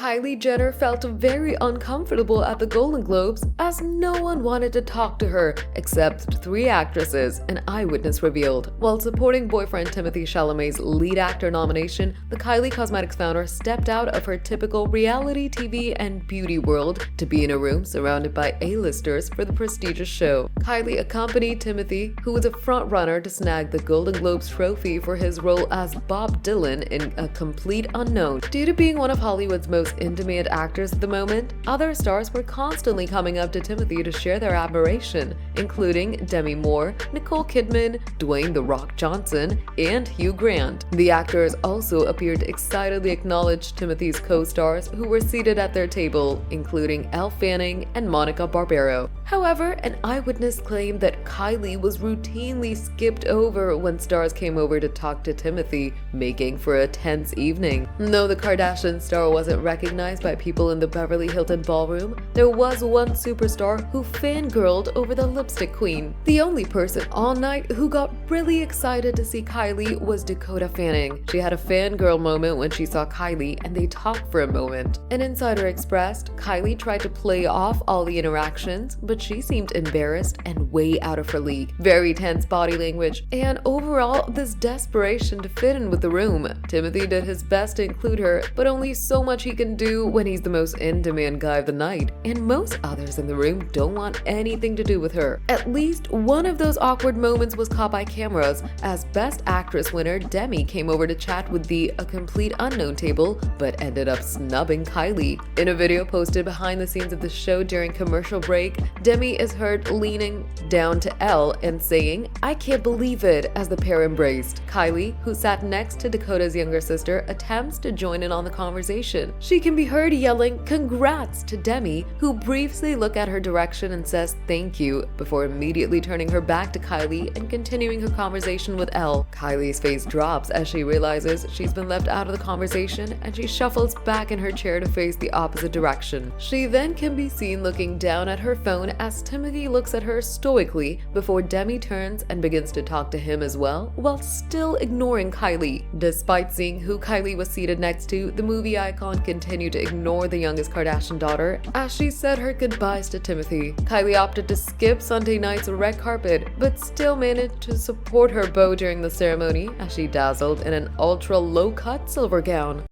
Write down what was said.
Kylie Jenner felt very uncomfortable at the Golden Globes as no one wanted to talk to her except 3 actresses, an eyewitness revealed. While supporting boyfriend Timothée Chalamet's lead actor nomination, the Kylie Cosmetics founder stepped out of her typical reality TV and beauty world to be in a room surrounded by A-listers for the prestigious show. Kylie accompanied Timothée, who was a front-runner to snag the Golden Globes trophy for his role as Bob Dylan in A Complete Unknown. Due to being one of Hollywood's most in-demand actors at the moment, other stars were constantly coming up to Timothée to share their admiration, including Demi Moore, Nicole Kidman, Dwayne "The Rock" Johnson, and Hugh Grant. The actors also appeared to excitedly acknowledge Timothée's co-stars who were seated at their table, including Elle Fanning and Monica Barbero. However, an eyewitness claimed that Kylie was routinely skipped over when stars came over to talk to Timothée, making for a tense evening. Though the Kardashian star wasn't recognized by people in the Beverly Hilton ballroom, there was one superstar who fangirled over the lipstick queen. The only person all night who got really excited to see Kylie was Dakota Fanning. She had a fangirl moment when she saw Kylie and they talked for a moment. An insider expressed, Kylie tried to play off all the interactions, but she seemed embarrassed and way out of her league. Very tense body language, and overall this desperation to fit in with the room. Timothée did his best to include her, but only so much he can do when he's the most in-demand guy of the night, and most others in the room don't want anything to do with her. At least one of those awkward moments was caught by cameras, as Best Actress winner Demi came over to chat with the A Complete Unknown table, but ended up snubbing Kylie. In a video posted behind the scenes of the show during commercial break, Demi is heard leaning down to Elle and saying, "I can't believe it," as the pair embraced. Kylie, who sat next to Dakota's younger sister, attempts to join in on the conversation. She can be heard yelling "Congrats" to Demi, who briefly looks at her direction and says thank you, before immediately turning her back to Kylie and continuing her conversation with Elle. Kylie's face drops as she realizes she's been left out of the conversation, and she shuffles back in her chair to face the opposite direction. She then can be seen looking down at her phone as Timothée looks at her stoically before Demi turns and begins to talk to him as well, while still ignoring Kylie. Despite seeing who Kylie was seated next to, the movie icon continued to ignore the youngest Kardashian daughter as she said her goodbyes to Timothée. Kylie opted to skip Sunday night's red carpet, but still managed to support her beau during the ceremony as she dazzled in an ultra low-cut silver gown.